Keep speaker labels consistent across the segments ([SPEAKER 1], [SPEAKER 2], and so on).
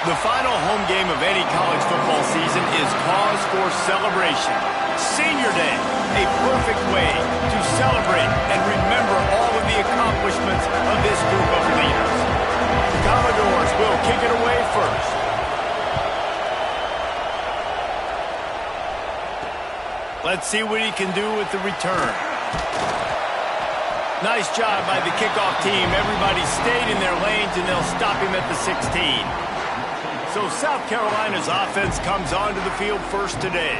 [SPEAKER 1] The final home game of any college football season is cause for celebration. Senior Day, a perfect way to celebrate and remember all of the accomplishments of this group of leaders. The Commodores will kick it away first. Let's see what he can do with the return. Nice job by the kickoff team. Everybody stayed in their lanes, and they'll stop him at the 16. So South Carolina's offense comes onto the field first today.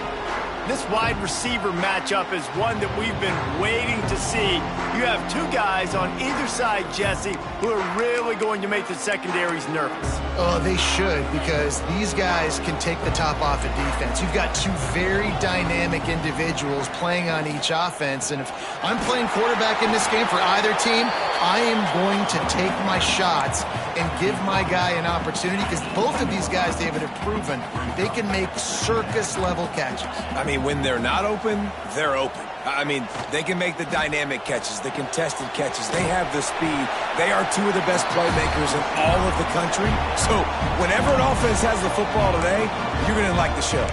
[SPEAKER 1] This wide receiver matchup is one that we've been waiting to see. You have two guys on either side, Jesse, who are really going to make the secondaries nervous.
[SPEAKER 2] Oh, they should, because these guys can take the top off of defense. You've got two very dynamic individuals playing on each offense, and if I'm playing quarterback in this game for either team, I am going to take my shots and give my guy an opportunity, because both of these guys, David, have proven they can make circus-level catches.
[SPEAKER 3] I mean, when they're not open, they're open. I mean, they can make the dynamic catches, the contested catches. They have the speed. They are two of the best playmakers in all of the country. So whenever an offense has the football today, you're going to like the show.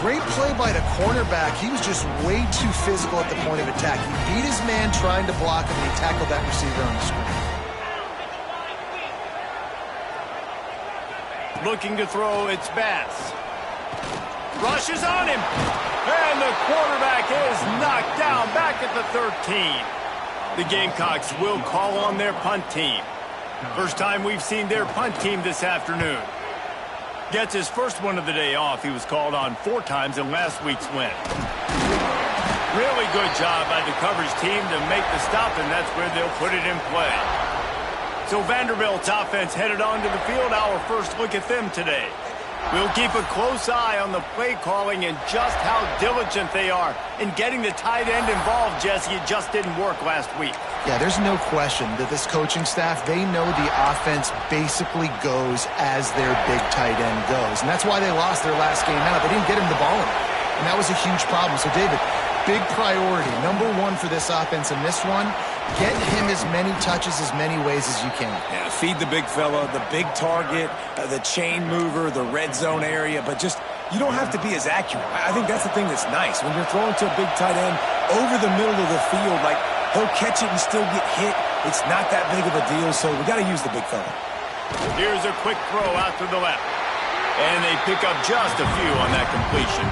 [SPEAKER 2] Great play by the cornerback. He was just way too physical at the point of attack. He beat his man trying to block him, and he tackled that receiver on the screen.
[SPEAKER 1] Looking to throw, it's Bass. Rushes on him. And the quarterback is knocked down back at the 13. The Gamecocks will call on their punt team. First time we've seen their punt team this afternoon. Gets his first one of the day off. He was called on 4 times in last week's win. Really good job by the coverage team to make the stop, and that's where they'll put it in play. So Vanderbilt's offense headed onto the field. Our first look at them today. We'll keep a close eye on the play calling and just how diligent they are in getting the tight end involved, Jesse. It just didn't work last week.
[SPEAKER 2] Yeah, there's no question that this coaching staff, they know the offense basically goes as their big tight end goes. And that's why they lost their last game out. They didn't get him the ball in. And that was a huge problem. So, David, big priority, number one for this offense in this one, get him as many touches, as many ways as you can.
[SPEAKER 3] Yeah, feed the big fella, the big target, the chain mover, the red zone area, but just, you don't have to be as accurate. I think that's the thing that's nice. When you're throwing to a big tight end over the middle of the field, like, he'll catch it and still get hit. It's not that big of a deal, so we got to use the big fella.
[SPEAKER 1] Here's a quick throw out to the left. And they pick up just a few on that completion.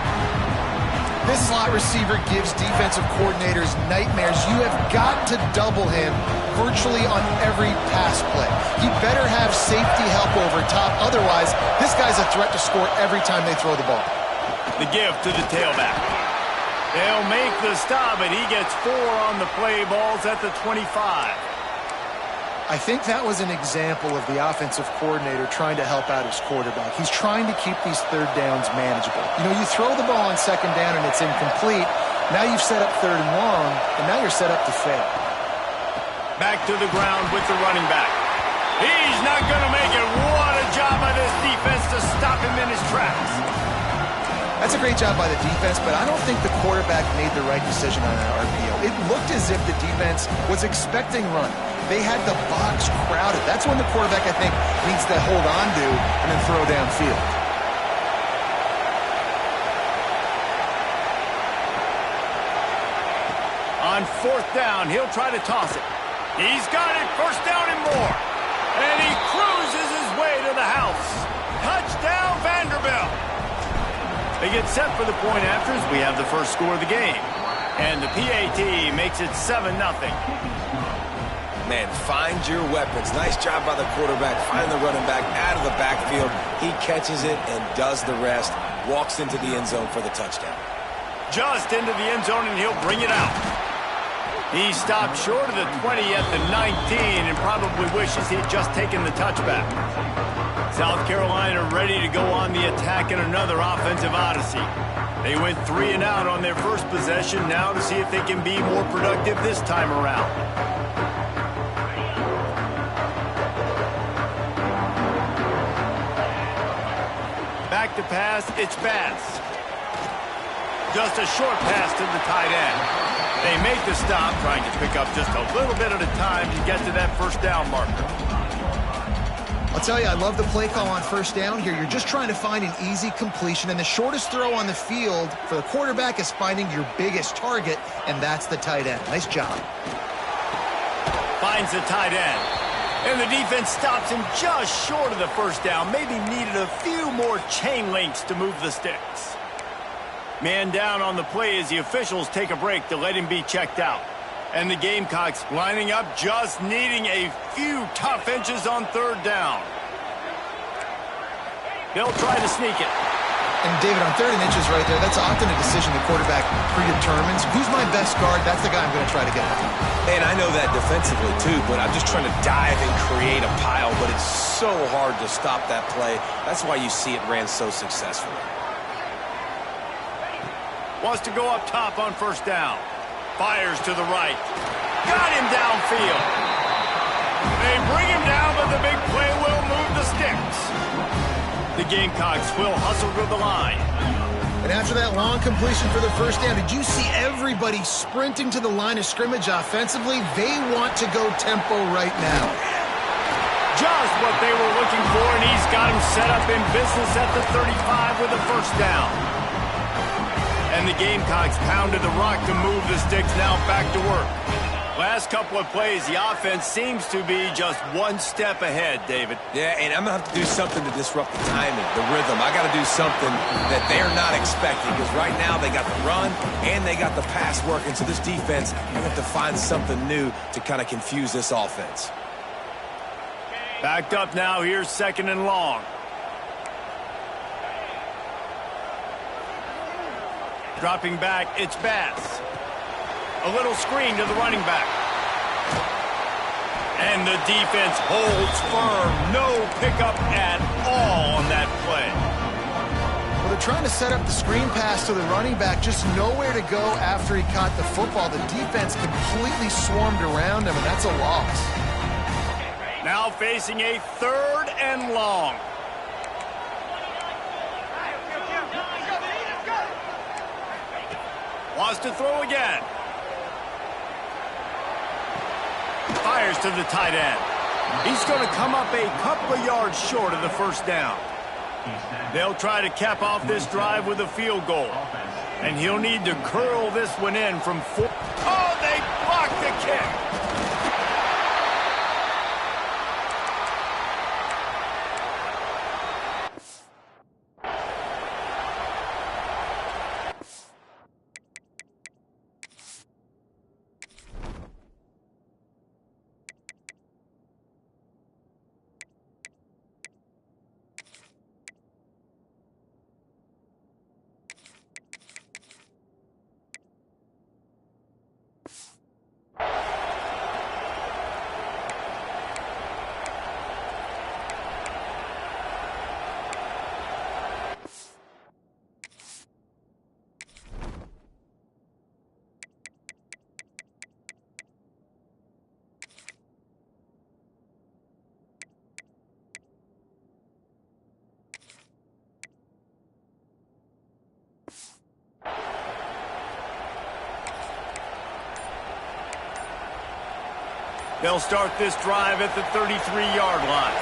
[SPEAKER 2] This slot receiver gives defensive coordinators nightmares. You have got to double him virtually on every pass play. He better have safety help over top. Otherwise, this guy's a threat to score every time they throw the ball.
[SPEAKER 1] The give to the tailback. They'll make the stop, and he gets 4 on the play. Balls at the 25.
[SPEAKER 2] I think that was an example of the offensive coordinator trying to help out his quarterback. He's trying to keep these third downs manageable. You know, you throw the ball on second down and it's incomplete. Now you've set up third and long, and now you're set up to fail.
[SPEAKER 1] Back to the ground with the running back. He's not going to make it. What a job by this defense to stop him in his tracks.
[SPEAKER 2] That's a great job by the defense, but I don't think the quarterback made the right decision on that RPO. It looked as if the defense was expecting run. They had the box crowded. That's when the quarterback, I think, needs to hold on to and then throw downfield.
[SPEAKER 1] On 4th down, he'll try to toss it. He's got it. First down and more. And he cruises his way to the house. Touchdown, Vanderbilt. They get set for the point after as we have the first score of the game. And the PAT makes it 7-0.
[SPEAKER 3] Man, find your weapons. Nice job by the quarterback. Find the running back out of the backfield. He catches it and does the rest. Walks into the end zone for the touchdown.
[SPEAKER 1] Just into the end zone, and he'll bring it out. He stopped short of the 20 at the 19 and probably wishes he'd just taken the touchback. South Carolina ready to go on the attack in another offensive odyssey. They went 3 and out on their first possession, now to see if they can be more productive this time around. Back to pass, it's Bass. Just a short pass to the tight end. They make the stop, trying to pick up just a little bit at a time to get to that first down marker.
[SPEAKER 2] I'll tell you, I love the play call on first down here. You're just trying to find an easy completion, and the shortest throw on the field for the quarterback is finding your biggest target, and that's the tight end. Nice job.
[SPEAKER 1] Finds the tight end. And the defense stops him just short of the first down. Maybe needed a few more chain links to move the sticks. Man down on the play as the officials take a break to let him be checked out. And the Gamecocks lining up, just needing a few tough inches on third down. They'll try to sneak it.
[SPEAKER 2] And David, on 3rd and inches right there, that's often a decision the quarterback predetermines. Who's my best guard? That's the guy I'm going to try to get after.
[SPEAKER 3] And I know that defensively too, but I'm just trying to dive and create a pile, but it's so hard to stop that play. That's why you see it ran so successfully.
[SPEAKER 1] Wants to go up top on first down. Fires to the right. Got him downfield. They bring him down, but the big play will move the sticks. The Gamecocks will hustle to the line.
[SPEAKER 2] And after that long completion for the first down, did you see everybody sprinting to the line of scrimmage offensively? They want to go tempo right now.
[SPEAKER 1] Just what they were looking for, and he's got him set up in business at the 35 with a first down. And the Gamecocks pounded the rock to move the sticks, now back to work. Last couple of plays, the offense seems to be just one step ahead, David.
[SPEAKER 3] Yeah, and I'm going to have to do something to disrupt the timing, the rhythm. I got to do something that they're not expecting, because right now they got the run and they got the pass working. So this defense, I have to find something new to kind of confuse this offense.
[SPEAKER 1] Backed up now, here's 2nd and long. Dropping back, it's Bass. A little screen to the running back. And the defense holds firm. No pickup at all on that play.
[SPEAKER 2] Well, they're trying to set up the screen pass to the running back, just nowhere to go after he caught the football. The defense completely swarmed around him, and that's a loss.
[SPEAKER 1] Now facing a 3rd and long. Wants to throw again. Fires to the tight end. He's going to come up a couple of yards short of the first down. They'll try to cap off this drive with a field goal. And he'll need to curl this one in from 4. Oh, they blocked the kick. They'll start this drive at the 33-yard line.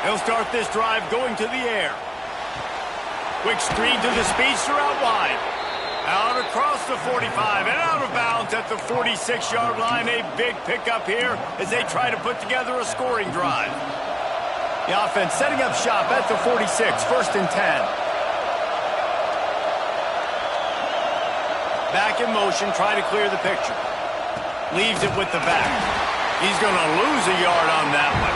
[SPEAKER 1] They'll start this drive going to the air. Quick screen to the speedster out wide. Out across the 45 and out of bounds at the 46-yard line. A big pickup here as they try to put together a scoring drive. The offense setting up shop at the 46, 1st and 10. Back in motion, try to clear the picture. Leaves it with the back. He's going to lose a yard on that one.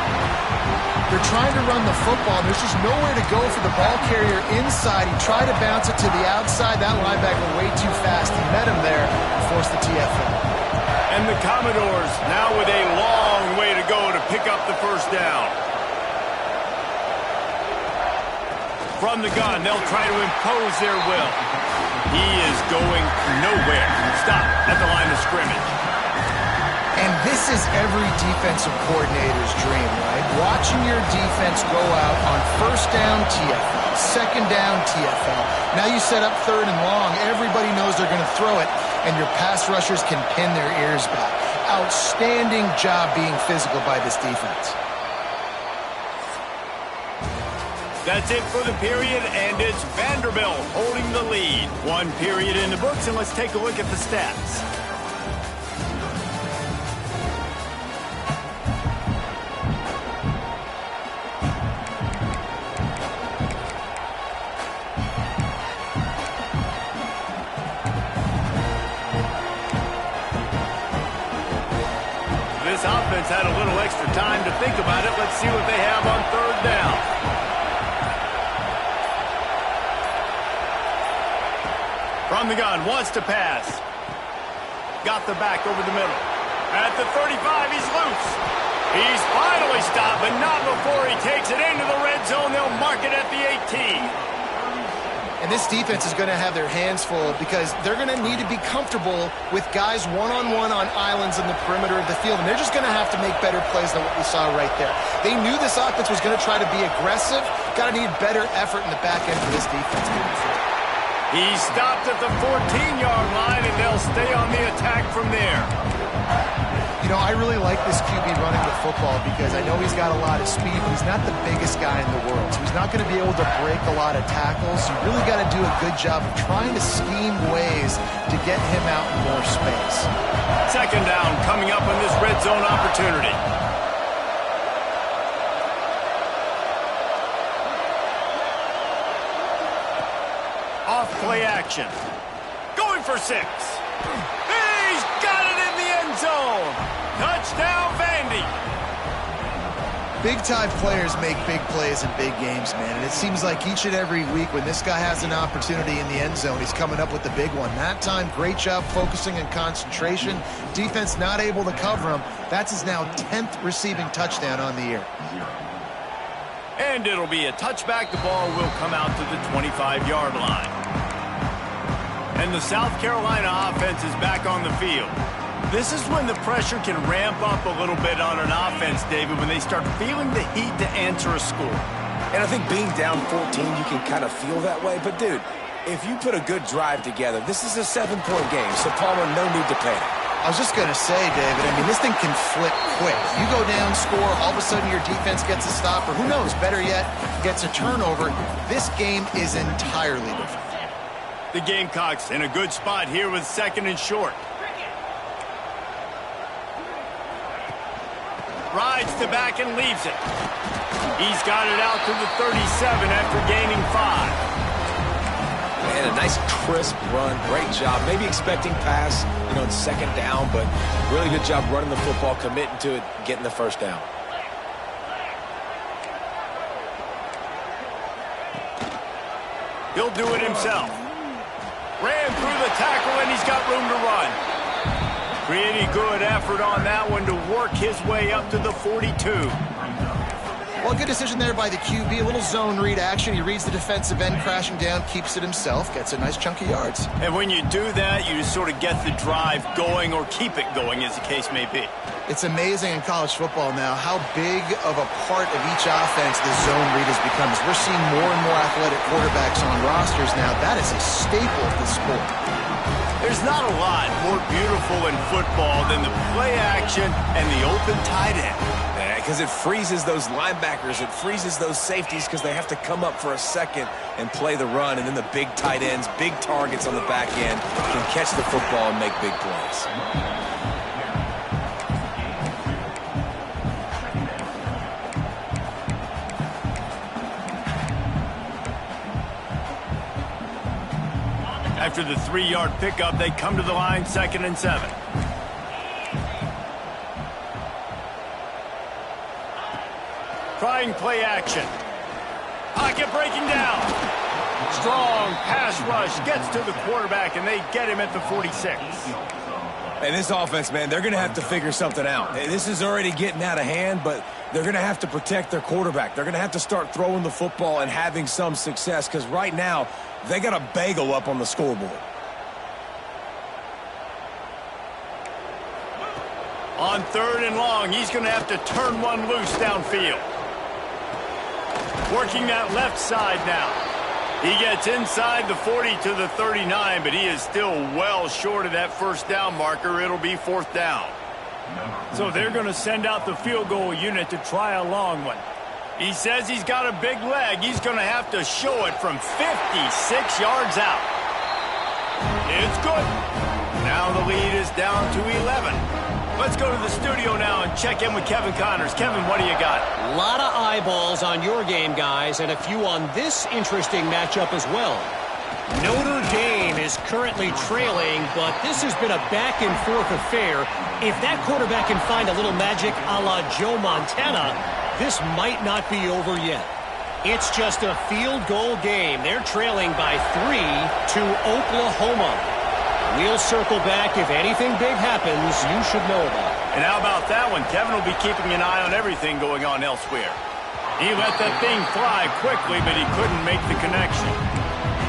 [SPEAKER 2] They're trying to run the football. There's just nowhere to go for the ball carrier inside. He tried to bounce it to the outside. That linebacker way too fast. He met him there and forced the TFL.
[SPEAKER 1] And the Commodores now with a long way to go to pick up the first down. From the gun, they'll try to impose their will. He is going nowhere. Stop at the line of scrimmage.
[SPEAKER 2] And this is every defensive coordinator's dream, right? Watching your defense go out on 1st down TFL, 2nd down TFL. Now you set up 3rd and long. Everybody knows knows they're going to throw it, and your pass rushers can pin their ears back. Outstanding job being physical by this defense.
[SPEAKER 1] That's it for the period, and it's Vanderbilt holding the lead. One period in the books, and let's take a look at the stats. This offense had a little extra time to think about it. Let's see what they have on third down. From the gun, wants to pass. Got the back over the middle. At the 35, he's loose. He's finally stopped, but not before he takes it into the red zone. They'll mark it at the 18.
[SPEAKER 2] And this defense is going to have their hands full because they're going to need to be comfortable with guys one-on-one on islands in the perimeter of the field. And they're just going to have to make better plays than what we saw right there. They knew this offense was going to try to be aggressive. Got to need better effort in the back end for this defense moving forward.
[SPEAKER 1] He stopped at the 14-yard line, and they'll stay on the attack from there.
[SPEAKER 2] You know, I really like this QB running the football because I know he's got a lot of speed, but he's not the biggest guy in the world. So he's not going to be able to break a lot of tackles. You really got to do a good job of trying to scheme ways to get him out in more space.
[SPEAKER 1] Second down coming up on this red zone opportunity. Off play action. Going for 6. He's got it in the end zone. Touchdown, Vandy.
[SPEAKER 2] Big-time players make big plays in big games, man. And it seems like each and every week when this guy has an opportunity in the end zone, he's coming up with the big one. That time, great job focusing and concentration. Defense not able to cover him. That's his now 10th receiving touchdown on the year.
[SPEAKER 1] And it'll be a touchback. The ball will come out to the 25-yard line. And the South Carolina offense is back on the field. This is when the pressure can ramp up a little bit on an offense, David, when they start feeling the heat to answer a score.
[SPEAKER 3] And I think being down 14, you can kind of feel that way. But, dude, if you put a good drive together, this is a 7-point game, so Palmer, no need to panic.
[SPEAKER 2] I was just going to say, David, I mean, this thing can flip quick. You go down, score, all of a sudden your defense gets a stop, or who knows, better yet, gets a turnover. This game is entirely different.
[SPEAKER 1] The Gamecocks in a good spot here with second and short. Rides the back and leaves it. He's got it out to the 37 after gaining 5.
[SPEAKER 3] Man, a nice crisp run. Great job. Maybe expecting pass, in second down, but really good job running the football, committing to it, getting the first down.
[SPEAKER 1] He'll do it himself. Ran through the tackle, and he's got room to run. Pretty good effort on that one to work his way up to the 42.
[SPEAKER 2] Well, good decision there by the QB. A little zone read action. He reads the defensive end crashing down, keeps it himself, gets a nice chunk of yards.
[SPEAKER 1] And when you do that, you just sort of get the drive going or keep it going, as the case may be.
[SPEAKER 2] It's amazing in college football now how big of a part of each offense the zone read has become. As we're seeing more and more athletic quarterbacks on rosters now, that is a staple of the sport.
[SPEAKER 1] There's not a lot more beautiful in football than the play action and the open tight end.
[SPEAKER 3] Because it freezes those linebackers, it freezes those safeties because they have to come up for a second and play the run, and then the big tight ends, big targets on the back end can catch the football and make big plays.
[SPEAKER 1] After the 3-yard pickup, they come to the line, 2nd and 7. Trying play action. Pocket breaking down. Strong pass rush gets to the quarterback, and they get him at the 46.
[SPEAKER 3] And this offense, man, they're going to have to figure something out. This is already getting out of hand, but they're going to have to protect their quarterback. They're going to have to start throwing the football and having some success because right now they got a bagel up on the scoreboard.
[SPEAKER 1] On 3rd and long, he's going to have to turn one loose downfield. Working that left side now. He gets inside the 40 to the 39, but he is still well short of that first down marker. It'll be fourth down.
[SPEAKER 4] So they're going to send out the field goal unit to try a long one.
[SPEAKER 1] He says he's got a big leg. He's going to have to show it from 56 yards out. It's good. Now the lead is down to 11. Let's go to the studio now and check in with Kevin Connors. Kevin, what do you got?
[SPEAKER 5] A lot of eyeballs on your game, guys, and a few on this interesting matchup as well. Notre Dame is currently trailing, but this has been a back-and-forth affair. If that quarterback can find a little magic a la Joe Montana, this might not be over yet. It's just a field goal game. They're trailing by 3 to Oklahoma. We'll circle back. If anything big happens, you should know about it.
[SPEAKER 1] And how about that one? Kevin will be keeping an eye on everything going on elsewhere. He let that thing fly quickly, but he couldn't make the connection.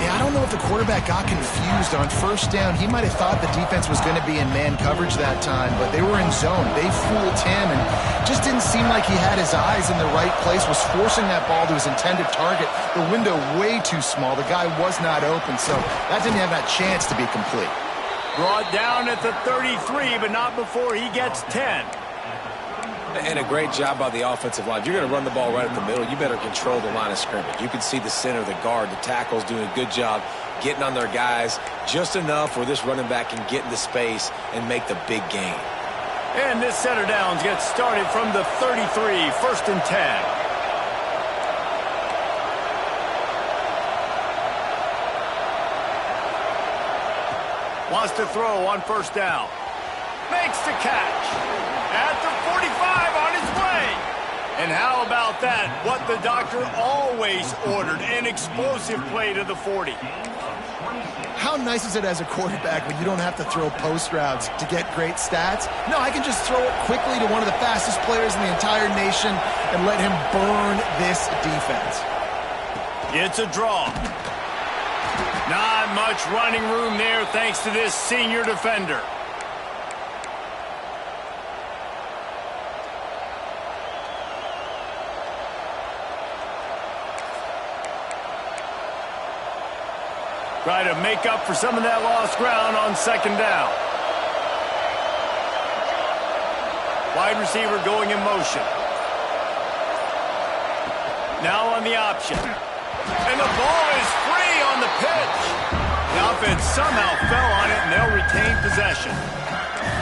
[SPEAKER 2] Yeah, I don't know if the quarterback got confused on first down. He might have thought the defense was going to be in man coverage that time, but they were in zone. They fooled him and just didn't seem like he had his eyes in the right place, was forcing that ball to his intended target. The window way too small. The guy was not open, so that didn't have that chance to be complete.
[SPEAKER 1] Brought down at the 33, but not before he gets 10.
[SPEAKER 3] And a great job by the offensive line. If you're going to run the ball right at the middle, you better control the line of scrimmage. You can see the center, the guard, the tackles doing a good job getting on their guys just enough where this running back can get into space and make the big gain.
[SPEAKER 1] And this set of downs gets started from the 33, first and 10. Wants to throw on first down. Makes the catch. At the 45 on his way. And how about that? What the doctor always ordered, an explosive play to the 40.
[SPEAKER 2] How nice is it as a quarterback when you don't have to throw post routes to get great stats? No, I can just throw it quickly to one of the fastest players in the entire nation and let him burn this defense.
[SPEAKER 1] It's a draw. Not much running room there thanks to this senior defender. Try to make up for some of that lost ground on second down. Wide receiver going in motion. Now on the option. And the ball is free on the pitch. The offense somehow fell on it, and they'll retain possession.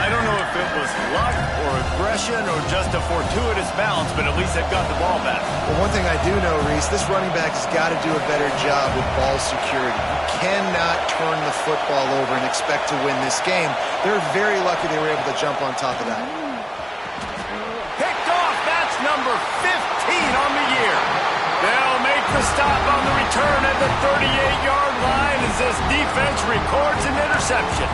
[SPEAKER 1] I don't know if it was luck or aggression or just a fortuitous bounce, but at least they've got the ball back.
[SPEAKER 2] Well, one thing I do know, Reese, this running back has got to do a better job with ball security. You cannot turn the football over and expect to win this game. They're very lucky they were able to jump on top of that.
[SPEAKER 1] Picked off. That's number 15 on the year. They'll make the stop on the return at the 38-yard line as this defense records an interception.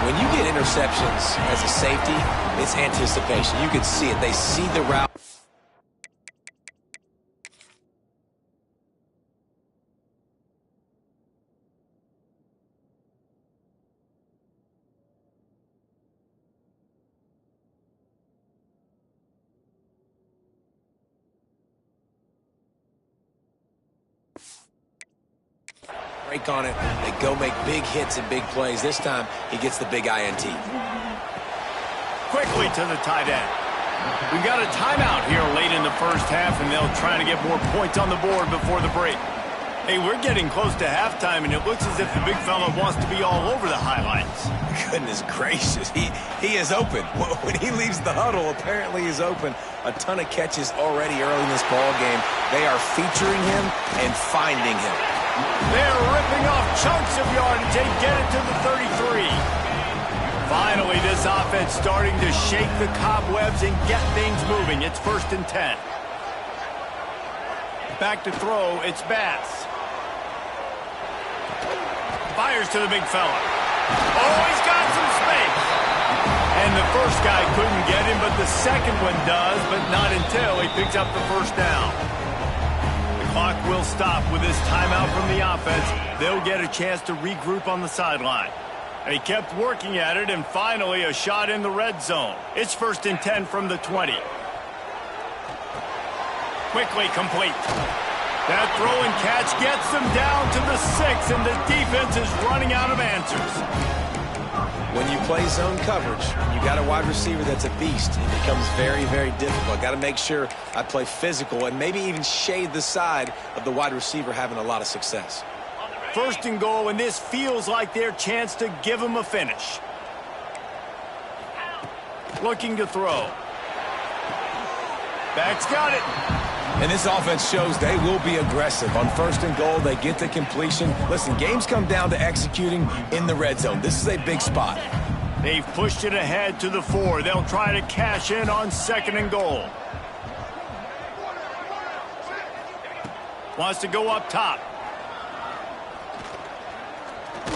[SPEAKER 3] When you get interceptions as a safety, it's anticipation. You can see it. They see the route. Break on it. They go make big hits and big plays. This time, he gets the big INT.
[SPEAKER 1] Quickly to the tight end. We've got a timeout here late in the first half, and they'll try to get more points on the board before the break. Hey, we're getting close to halftime, and it looks as if the big fella wants to be all over the highlights.
[SPEAKER 3] Goodness gracious. He is open. When he leaves the huddle, apparently he's open. A ton of catches already early in this ball game. They are featuring him and finding him.
[SPEAKER 1] They're ripping off chunks of yardage. They get it to the 33. Finally, this offense starting to shake the cobwebs and get things moving. It's first and 10. Back to throw. It's Bass. Fires to the big fella. Oh, he's got some space. And the first guy couldn't get him, but the second one does, but not until he picks up the first down. Clock will stop with this timeout from the offense. They'll get a chance to regroup on the sideline. They kept working at it, and finally a shot in the red zone. It's first and 10 from the 20. Quickly complete. That throw and catch gets them down to the 6, and the defense is running out of answers.
[SPEAKER 3] When you play zone coverage, you got a wide receiver that's a beast. It becomes very, very difficult. Got to make sure I play physical and maybe even shade the side of the wide receiver having a lot of success.
[SPEAKER 1] 1st and goal, and this feels like their chance to give them a finish. Looking to throw. Back's got it.
[SPEAKER 3] And this offense shows they will be aggressive. On 1st and goal, they get the completion. Listen, games come down to executing in the red zone. This is a big spot.
[SPEAKER 1] They've pushed it ahead to the 4. They'll try to cash in on 2nd and goal. Wants to go up top.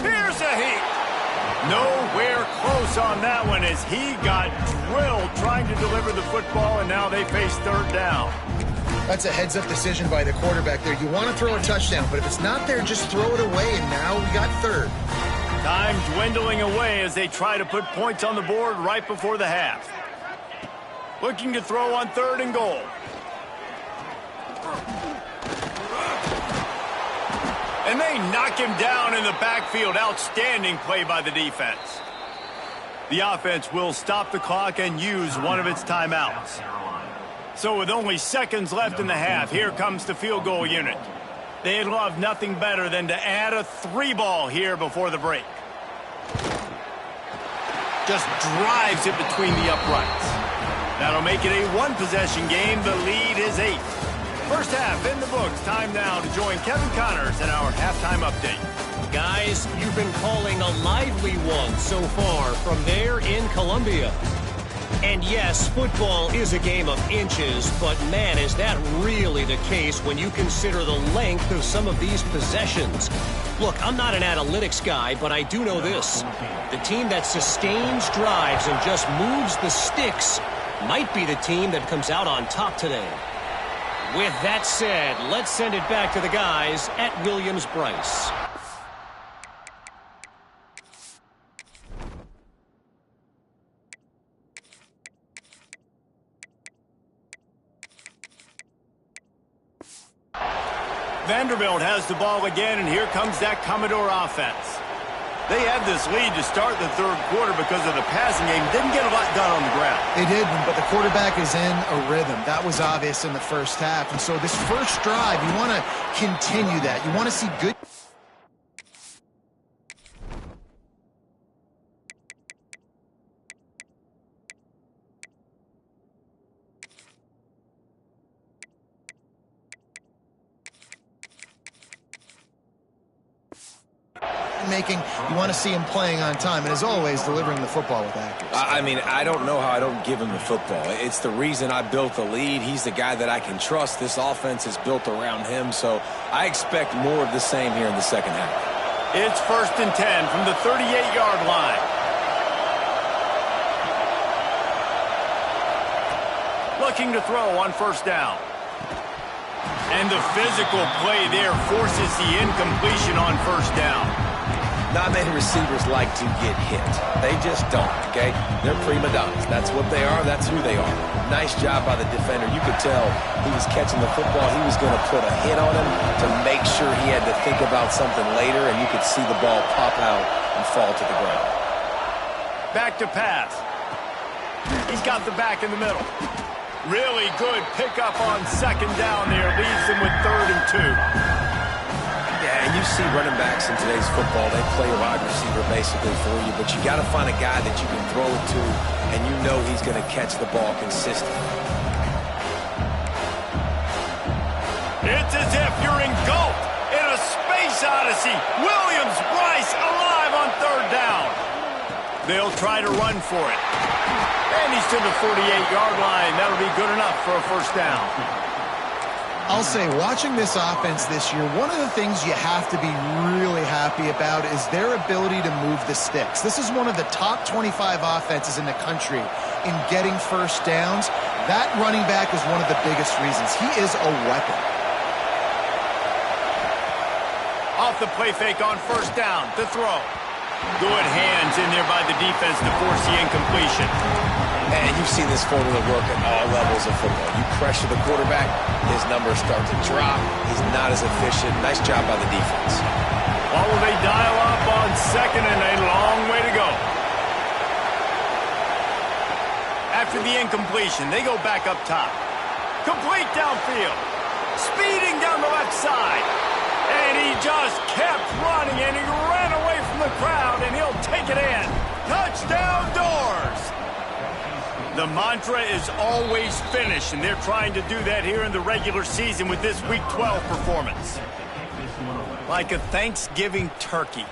[SPEAKER 1] Here's a heat. Nowhere close on that one as he got drilled trying to deliver the football, and now they face 3rd down.
[SPEAKER 2] That's a heads-up decision by the quarterback there. You want to throw a touchdown, but if it's not there, just throw it away, and now we got 3rd.
[SPEAKER 1] Time dwindling away as they try to put points on the board right before the half. Looking to throw on 3rd and goal. And they knock him down in the backfield. Outstanding play by the defense. The offense will stop the clock and use one of its timeouts. So with only seconds left in the half, here comes the field goal unit. They'd love nothing better than to add a 3-ball here before the break. Just drives it between the uprights. That'll make it a 1-possession game. The lead is 8. 1st half in the books. Time now to join Kevin Connors in our halftime update.
[SPEAKER 5] Guys, you've been calling a lively one so far from there in Columbia. And yes, football is a game of inches, but man, is that really the case when you consider the length of some of these possessions. Look, I'm not an analytics guy, but I do know this. The team that sustains drives and just moves the sticks might be the team that comes out on top today. With that said, let's send it back to the guys at Williams-Brice.
[SPEAKER 1] Vanderbilt has the ball again, and here comes that Commodore offense. They had this lead to start the 3rd quarter because of the passing game. Didn't get a lot done on the ground.
[SPEAKER 2] They did, but the quarterback is in a rhythm. That was obvious in the 1st half. And so this 1st drive, you want to continue that. You want to see good... making, you want to see him playing on time, and as always, delivering the football with accuracy.
[SPEAKER 3] I mean, I don't know how I don't give him the football. It's the reason I built the lead. He's the guy that I can trust. This offense is built around him, so I expect more of the same here in the 2nd half.
[SPEAKER 1] It's 1st and 10 from the 38-yard line. Looking to throw on 1st down. And the physical play there forces the incompletion on 1st down.
[SPEAKER 3] Not many receivers like to get hit. They just don't, okay? They're prima donnas. That's what they are. That's who they are. Nice job by the defender. You could tell he was catching the football. He was going to put a hit on him to make sure he had to think about something later, and you could see the ball pop out and fall to the ground.
[SPEAKER 1] Back to pass. He's got the back in the middle. Really good pickup on 2nd down there. Leaves them with 3rd and 2.
[SPEAKER 3] Yeah, and you see running backs in today's football, they play a wide receiver basically for you, but you got to find a guy that you can throw it to, and you know he's going to catch the ball consistently.
[SPEAKER 1] It's as if you're engulfed in a space odyssey. Williams-Brice alive on 3rd down. They'll try to run for it. And he's to the 48-yard line. That'll be good enough for a 1st down.
[SPEAKER 2] I'll say, watching this offense this year, one of the things you have to be really happy about is their ability to move the sticks. This is one of the top 25 offenses in the country in getting 1st downs. That running back is one of the biggest reasons. He is a weapon.
[SPEAKER 1] Off the play fake on 1st down to throw. Good hands in there by the defense to force the incompletion.
[SPEAKER 3] And you've seen this formula work at all levels of football. You pressure the quarterback, his numbers start to drop. He's not as efficient. Nice job by the defense.
[SPEAKER 1] Well, they dial up on second and a long way to go. After the incompletion, they go back up top. Complete downfield. Speeding down the left side. And he just kept running, and he ran away from the crowd, and he'll take it in. Touchdown Doors! The mantra is always finish, and they're trying to do that here in the regular season with this Week 12 performance. Like a Thanksgiving turkey.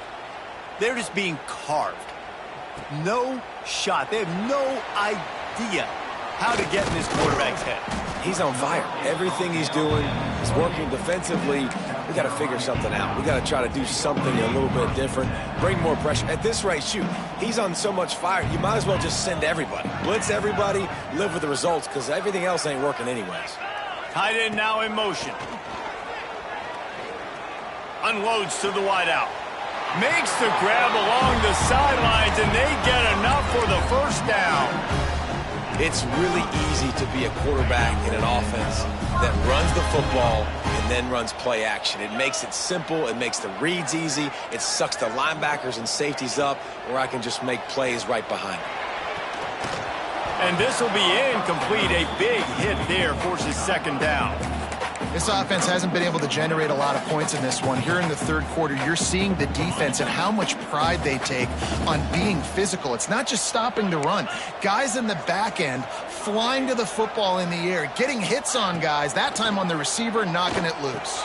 [SPEAKER 1] They're just being carved. No shot. They have no idea how to get in this quarterback's head.
[SPEAKER 3] He's on fire. Everything he's doing is working defensively. We got to figure something out. We got to try to do something a little bit different. Bring more pressure. At this rate, shoot, he's on so much fire, you might as well just send everybody. Blitz everybody, live with the results, because everything else ain't working anyways.
[SPEAKER 1] Tight end now in motion. Unloads to the wideout. Makes the grab along the sidelines, and they get enough for the first down.
[SPEAKER 3] It's really easy to be a quarterback in an offense that runs the football and then runs play action. It makes it simple. It makes the reads easy. It sucks the linebackers and safeties up, where I can just make plays right behind them.
[SPEAKER 1] And this will be incomplete. A big hit there forces second down.
[SPEAKER 2] This offense hasn't been able to generate a lot of points in this one. Here in the third quarter, you're seeing the defense and how much pride they take on being physical. It's not just stopping the run. Guys in the back end flying to the football in the air, getting hits on guys, that time on the receiver, knocking it loose.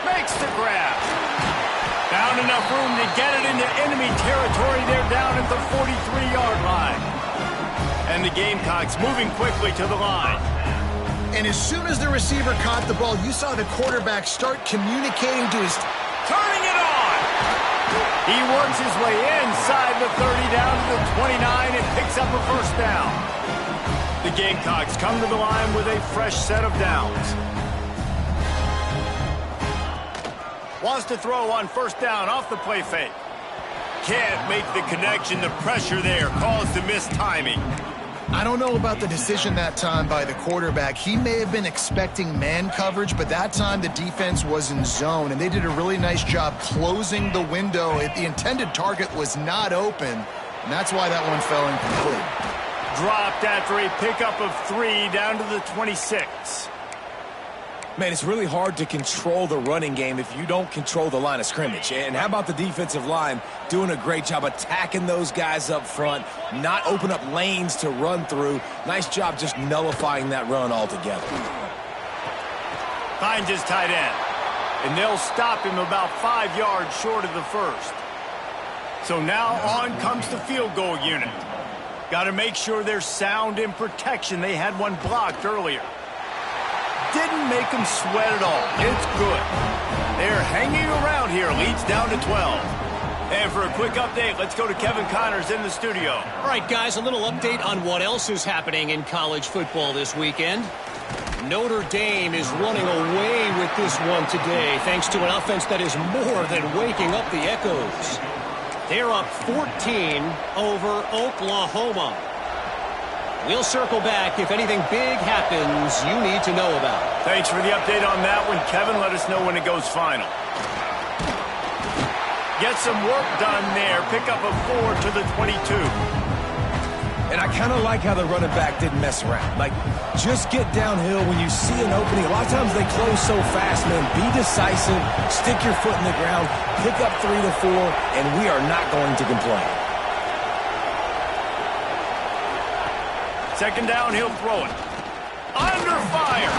[SPEAKER 1] Makes the grab. Found enough room to get it into enemy territory. They're down at the 43-yard line. And the Gamecocks moving quickly to the line.
[SPEAKER 2] And as soon as the receiver caught the ball, you saw the quarterback start communicating to his...
[SPEAKER 1] Turning it on! He works his way inside the 30 down to the 29 and picks up a first down. The Gamecocks come to the line with a fresh set of downs. Wants to throw on first down off the play fake. Can't make the connection. The pressure there caused the missed timing.
[SPEAKER 2] I don't know about the decision that time by the quarterback. He may have been expecting man coverage, but that time the defense was in zone, and they did a really nice job closing the window. The intended target was not open, and that's why that one fell incomplete.
[SPEAKER 1] Dropped after a pickup of 3 down to the 26.
[SPEAKER 3] Man, it's really hard to control the running game if you don't control the line of scrimmage. And how about the defensive line doing a great job attacking those guys up front, not open up lanes to run through. Nice job just nullifying that run altogether.
[SPEAKER 1] Finds his tight end. And they'll stop him about 5 yards short of the first. So now on comes the field goal unit. Got to make sure they're sound in protection. They had one blocked earlier. Didn't make them sweat at all. It's good. They're hanging around here. Leads down to 12. And for a quick update, let's go to Kevin Connors in the studio.
[SPEAKER 5] All right, guys, a little update on what else is happening in college football this weekend. Notre Dame is running away with this one today, thanks to an offense that is more than waking up the echoes. They're up 14 over Oklahoma. We'll circle back if anything big happens you need to know about.
[SPEAKER 1] Thanks for the update on that one, Kevin. Let us know when it goes final. Get some work done there. Pick up a 4 to the 22.
[SPEAKER 3] And I kind of like how the running back didn't mess around. Like, just get downhill when you see an opening. A lot of times they close so fast, man. Be decisive. Stick your foot in the ground. Pick up 3 to 4, and we are not going to complain.
[SPEAKER 1] Second down, he'll throw it. Under fire.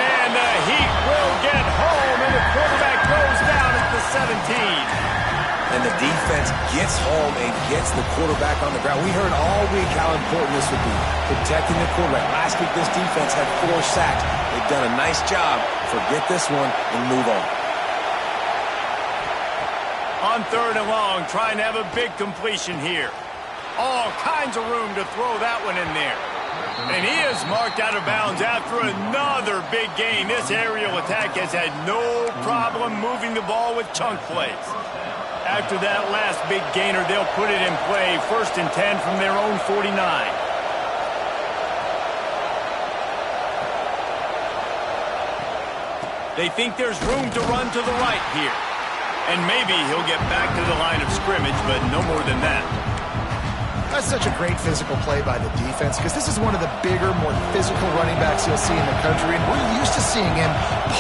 [SPEAKER 1] And the Heat will get home, and the quarterback goes down at the 17.
[SPEAKER 3] And the defense gets home and gets the quarterback on the ground. We heard all week how important this would be, protecting the quarterback. Last week, this defense had 4 sacks. They've done a nice job. Forget this one and move on.
[SPEAKER 1] On third and long, trying to have a big completion here. All kinds of room to throw that one in there. And he is marked out of bounds after another big gain. This aerial attack has had no problem moving the ball with chunk plays.
[SPEAKER 4] After that last big gainer, they'll put it in play. 1st and 10 from their own 49. They think there's room to run to the right here. And maybe he'll get back to the line of scrimmage, but no more than that.
[SPEAKER 2] That's such a great physical play by the defense because this is one of the bigger, more physical running backs you'll see in the country, and we're used to seeing him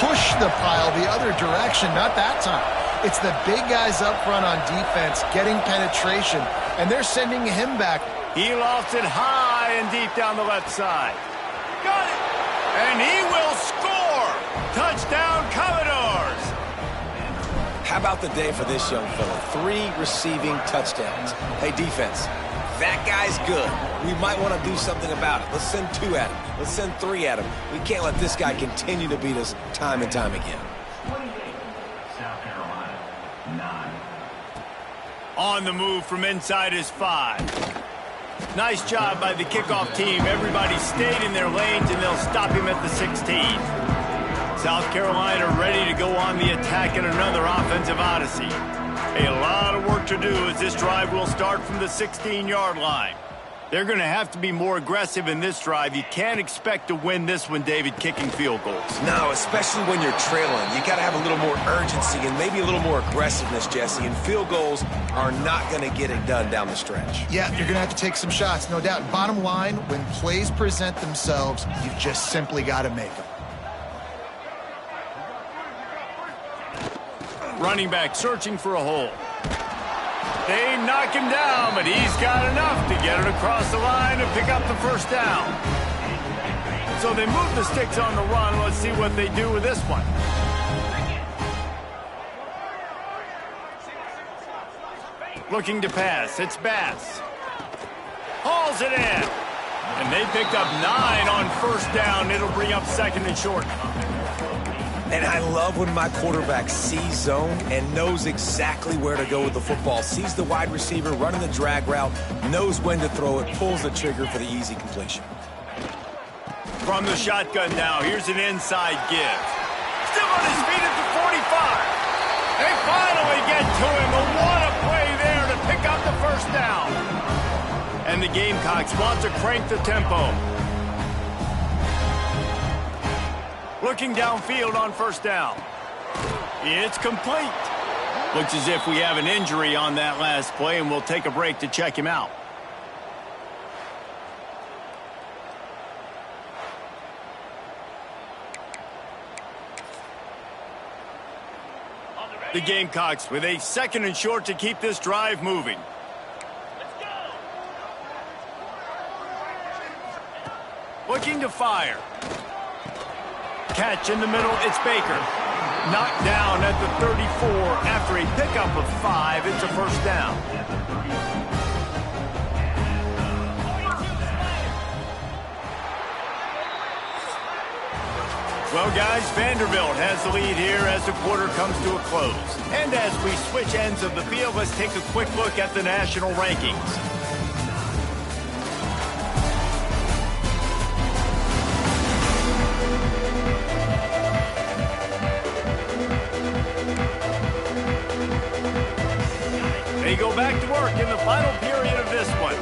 [SPEAKER 2] push the pile the other direction. Not that time. It's the big guys up front on defense getting penetration, and they're sending him back.
[SPEAKER 4] He lofts it high and deep down the left side. Got it! And he will score! Touchdown, Commodores!
[SPEAKER 3] How about the day for this young fella? 3 receiving touchdowns. Hey, defense, that guy's good. We might want to do something about it. Let's send 2 at him. Let's send 3 at him. We can't let this guy continue to beat us time and time again.
[SPEAKER 4] On the move from inside his 5. Nice job by the kickoff team. Everybody stayed in their lanes, and they'll stop him at the 16. South Carolina ready to go on the attack in another offensive odyssey. A lot of work to do as this drive will start from the 16-yard line. They're going to have to be more aggressive in this drive. You can't expect to win this one, David, kicking field goals.
[SPEAKER 3] No, especially when you're trailing. You got to have a little more urgency and maybe a little more aggressiveness, Jesse. And field goals are not going to get it done down the stretch.
[SPEAKER 2] Yeah, you're going to have to take some shots, no doubt. Bottom line, when plays present themselves, you've just simply got to make them.
[SPEAKER 4] Running back searching for a hole. They knock him down, but he's got enough to get it across the line and pick up the first down. So they move the sticks on the run. Let's see what they do with this one. Looking to pass. It's Bass. Hauls it in. And they picked up 9 on first down. It'll bring up 2nd and short.
[SPEAKER 3] And I love when my quarterback sees zone and knows exactly where to go with the football. Sees the wide receiver running the drag route, knows when to throw it, pulls the trigger for the easy completion.
[SPEAKER 4] From the shotgun now, here's an inside give. Still on his feet at the 45. They finally get to him. And what a play there to pick up the first down. And the Gamecocks want to crank the tempo. Looking downfield on first down. It's complete. Looks as if we have an injury on that last play, and we'll take a break to check him out. The Gamecocks with a 2nd and short to keep this drive moving. Looking to fire. Catch in the middle, it's Baker. Knocked down at the 34 after a pickup of 5. It's a first down. Well, guys, Vanderbilt has the lead here as the quarter comes to a close. And as we switch ends of the field, let's take a quick look at the national rankings. They go back to work in the final period of this one.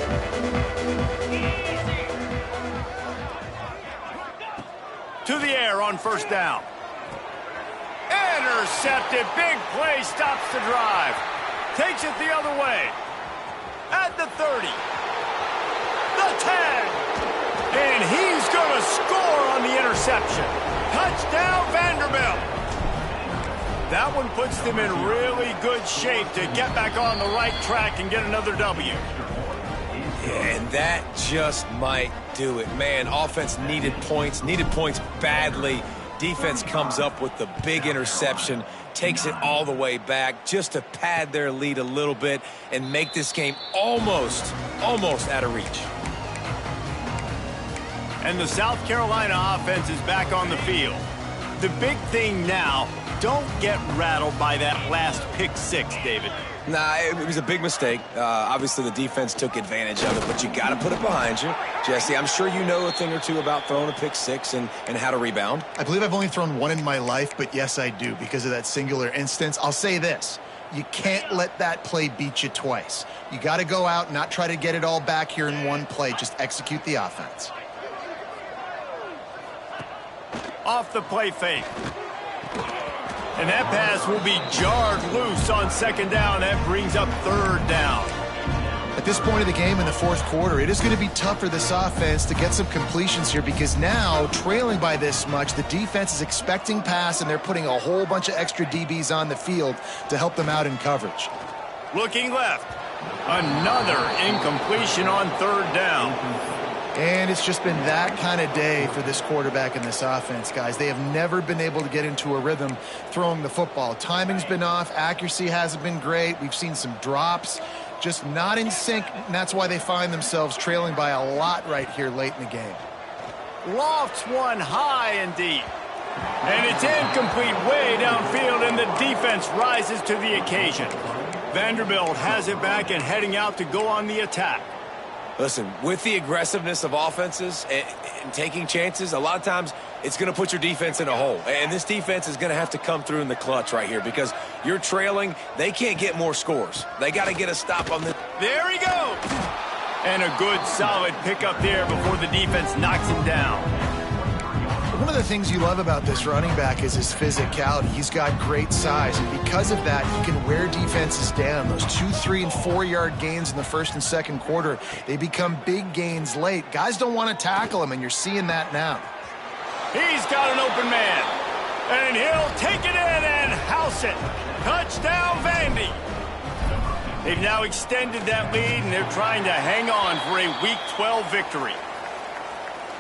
[SPEAKER 4] To the air on first down. Intercepted. Big play stops the drive. Takes it the other way. At the 30. The 10. And he's going to score on the interception. Touchdown, Vanderbilt. That one puts them in really good shape to get back on the right track and get another W.
[SPEAKER 3] Yeah, and that just might do it. Man, offense needed points badly. Defense comes up with the big interception, takes it all the way back just to pad their lead a little bit and make this game almost out of reach.
[SPEAKER 4] And the South Carolina offense is back on the field. The big thing now, don't get rattled by that last pick 6, David.
[SPEAKER 3] Nah, it was a big mistake. Obviously, the defense took advantage of it, but you got to put it behind you. Jesse, I'm sure you know a thing or two about throwing a pick 6 and how to rebound.
[SPEAKER 2] I believe I've only thrown one in my life, but yes, I do because of that singular instance. I'll say this. You can't let that play beat you twice. You got to go out and not try to get it all back here in one play. Just execute the offense.
[SPEAKER 1] Off the play fake. And that pass will be jarred loose on second down. That brings up third down.
[SPEAKER 2] At this point of the game in the fourth quarter, it is going to be tough for this offense to get some completions here because now, trailing by this much, the defense is expecting pass and they're putting a whole bunch of extra DBs on the field to help them out in coverage.
[SPEAKER 1] Looking left. Another incompletion on third down.
[SPEAKER 2] And it's just been that kind of day for this quarterback and this offense, guys. They have never been able to get into a rhythm throwing the football. Timing's been off. Accuracy hasn't been great. We've seen some drops. Just not in sync, and that's why they find themselves trailing by a lot right here late in the game.
[SPEAKER 1] Lofts one high and deep. And it's incomplete way downfield, and the defense rises to the occasion. Vanderbilt has it back and heading out to go on the attack.
[SPEAKER 3] Listen, with the aggressiveness of offenses and taking chances, a lot of times it's going to put your defense in a hole. And this defense is going to have to come through in the clutch right here because you're trailing. They can't get more scores. They got to get a stop on this.
[SPEAKER 1] There he goes. And a good solid pickup there before the defense knocks him down.
[SPEAKER 2] One of the things you love about this running back is his physicality. He's got great size, and because of that, he can wear defenses down. Those 2, 3, and 4-yard gains in the first and second quarter, they become big gains late. Guys don't want to tackle him, and you're seeing that now.
[SPEAKER 1] He's got an open man, and he'll take it in and house it. Touchdown, Vandy. They've now extended that lead, and they're trying to hang on for a Week 12 victory.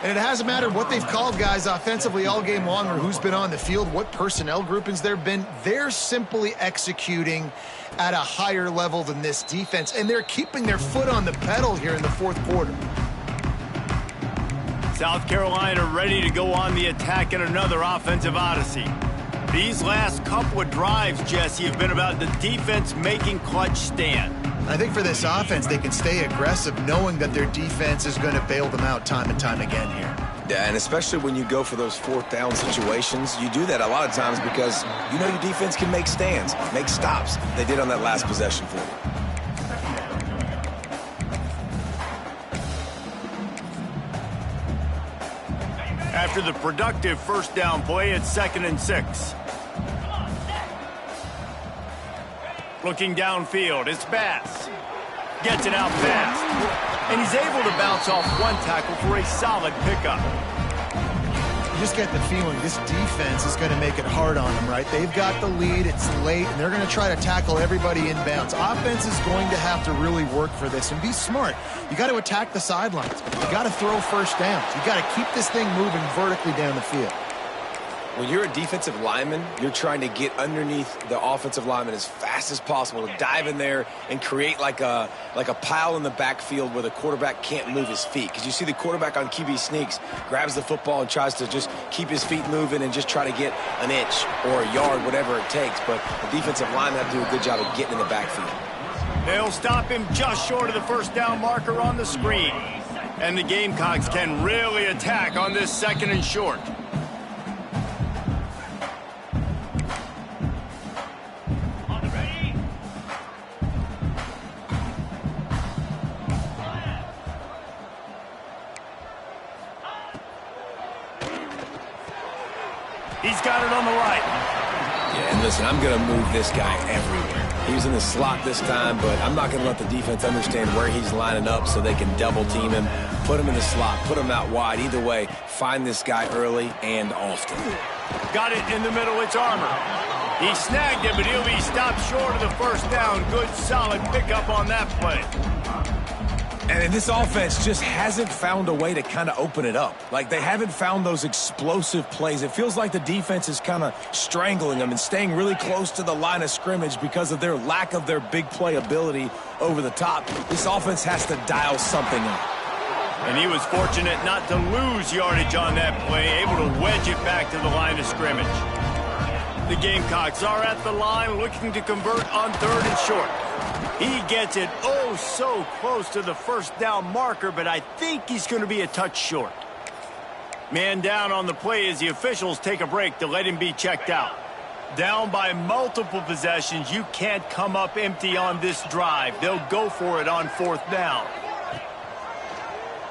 [SPEAKER 2] And it hasn't mattered what they've called guys offensively all game long or who's been on the field, what personnel groupings there have been. They're simply executing at a higher level than this defense, and they're keeping their foot on the pedal here in the fourth quarter.
[SPEAKER 1] South Carolina ready to go on the attack in another offensive odyssey. These last couple of drives, Jesse, have been about the defense making clutch stand.
[SPEAKER 2] I think for this offense, they can stay aggressive knowing that their defense is going to bail them out time and time again here.
[SPEAKER 3] Yeah, and especially when you go for those fourth down situations, you do that a lot of times because you know your defense can make stands, make stops. They did on that last possession for you.
[SPEAKER 1] After the productive first down play, it's 2nd and 6. Looking downfield, it's Bass. Gets it out fast. And he's able to bounce off one tackle for a solid pickup.
[SPEAKER 2] You just get the feeling this defense is going to make it hard on them, right? They've got the lead, it's late, and they're going to try to tackle everybody inbounds. Offense is going to have to really work for this and be smart. You got to attack the sidelines. You got to throw first downs. You got to keep this thing moving vertically down the field.
[SPEAKER 3] When you're a defensive lineman, you're trying to get underneath the offensive lineman as fast as possible to dive in there and create like a pile in the backfield where the quarterback can't move his feet. Because you see the quarterback on QB sneaks, grabs the football and tries to just keep his feet moving and just try to get an inch or a yard, whatever it takes. But the defensive lineman have to do a good job of getting in the backfield.
[SPEAKER 1] They'll stop him just short of the first down marker on the screen. And the Gamecocks can really attack on this 2nd and short. He's got it on the right.
[SPEAKER 3] Yeah, and listen, I'm going to move this guy everywhere. He was in the slot this time, but I'm not going to let the defense understand where he's lining up so they can double team him, put him in the slot, put him out wide. Either way, find this guy early and often.
[SPEAKER 1] Got it in the middle, it's Armour. He snagged it, but he'll be stopped short of the first down. Good, solid pickup on that play.
[SPEAKER 3] And this offense just hasn't found a way to kind of open it up. Like, they haven't found those explosive plays. It feels like the defense is kind of strangling them and staying really close to the line of scrimmage because of their lack of their big play ability over the top. This offense has to dial something up.
[SPEAKER 1] And he was fortunate not to lose yardage on that play, able to wedge it back to the line of scrimmage. The Gamecocks are at the line looking to convert on 3rd and short. He gets it oh so close to the first down marker, but I think he's going to be a touch short. Man down on the play as the officials take a break to let him be checked out. Down by multiple possessions, you can't come up empty on this drive. They'll go for it on 4th down.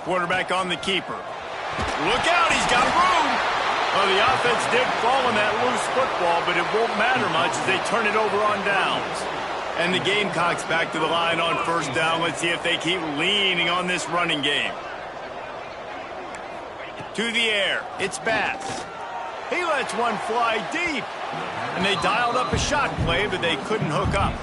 [SPEAKER 1] Quarterback on the keeper. Look out, he's got room. Well, the offense did fall on that loose football, but it won't matter much as they turn it over on downs. And the Gamecocks back to the line on 1st down. Let's see if they keep leaning on this running game. To the air, it's Bass. He lets one fly deep. And they dialed up a shot play, but they couldn't hook up.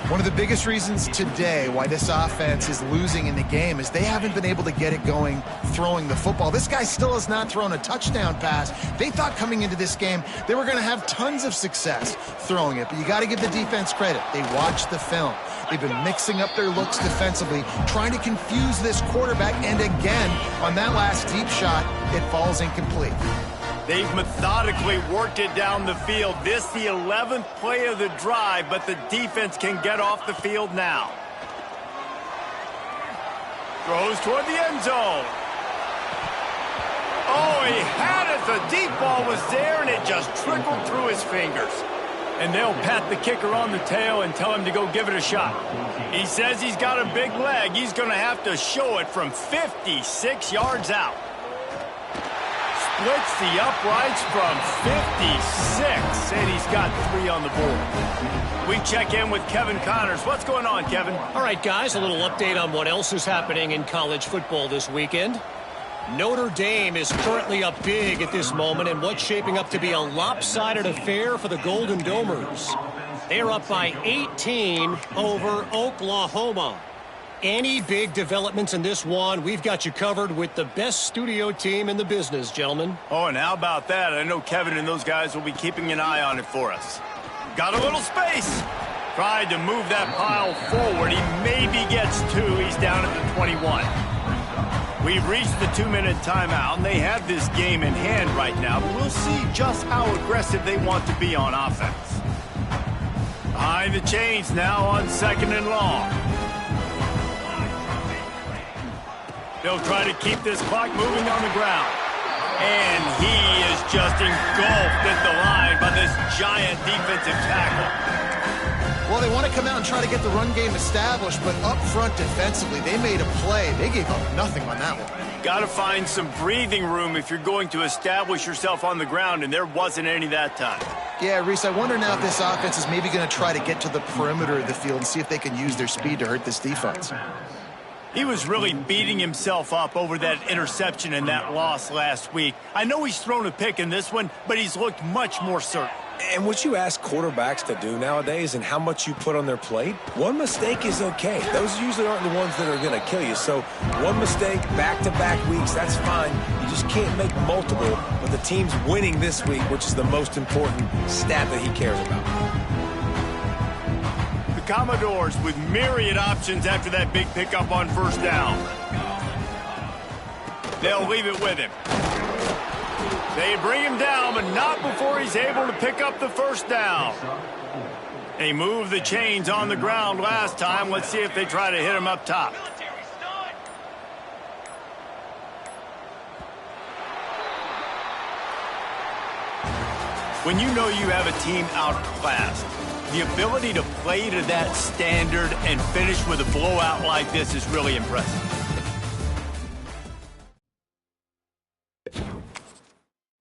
[SPEAKER 2] One of the biggest reasons today why this offense is losing in the game is they haven't been able to get it going throwing the football. This guy still has not thrown a touchdown pass. They thought coming into this game they were going to have tons of success throwing it, but you got to give the defense credit. They watched the film. They've been mixing up their looks defensively, trying to confuse this quarterback, and again, on that last deep shot, it falls incomplete.
[SPEAKER 1] They've methodically worked it down the field. This the 11th play of the drive, but the defense can get off the field now. Throws toward the end zone. Oh, he had it. The deep ball was there, and it just trickled through his fingers. And they'll pat the kicker on the tail and tell him to go give it a shot. He says he's got a big leg. He's going to have to show it from 56 yards out. Splits the uprights from 56, and he's got 3 on the board. We check in with Kevin Connors. What's going on, Kevin?
[SPEAKER 5] All right, guys, a little update on what else is happening in college football this weekend. Notre Dame is currently up big at this moment in what's shaping up to be a lopsided affair for the Golden Domers. They're up by 18 over Oklahoma. Any big developments in this one, we've got you covered with the best studio team in the business, gentlemen.
[SPEAKER 1] Oh, and how about that? I know Kevin and those guys will be keeping an eye on it for us. Got a little space. Tried to move that pile forward. He maybe gets 2. He's down at the 21. We've reached the 2-minute timeout, and they have this game in hand right now, but we'll see just how aggressive they want to be on offense. Behind the chains now on 2nd and long. They'll try to keep this clock moving on the ground. And he is just engulfed at the line by this giant defensive tackle.
[SPEAKER 2] Well, they want to come out and try to get the run game established, but up front defensively, they made a play. They gave up nothing on that one.
[SPEAKER 1] Got to find some breathing room if you're going to establish yourself on the ground, and there wasn't any that time.
[SPEAKER 2] Yeah, Reese, I wonder now if this offense is maybe going to try to get to the perimeter of the field and see if they can use their speed to hurt this defense.
[SPEAKER 1] He was really beating himself up over that interception and that loss last week. I know he's thrown a pick in this one, but he's looked much more certain.
[SPEAKER 3] And what you ask quarterbacks to do nowadays and how much you put on their plate, one mistake is okay. Those usually aren't the ones that are going to kill you. So one mistake, back-to-back weeks, that's fine. You just can't make multiple, but the team's winning this week, which is the most important stat that he cares about.
[SPEAKER 1] The Commodores with myriad options after that big pickup on 1st down. They'll leave it with him. They bring him down, but not before he's able to pick up the 1st down. They moved the chains on the ground last time. Let's see if they try to hit him up top. When you know you have a team outclassed, the ability to play to that standard and finish with a blowout like this is really impressive.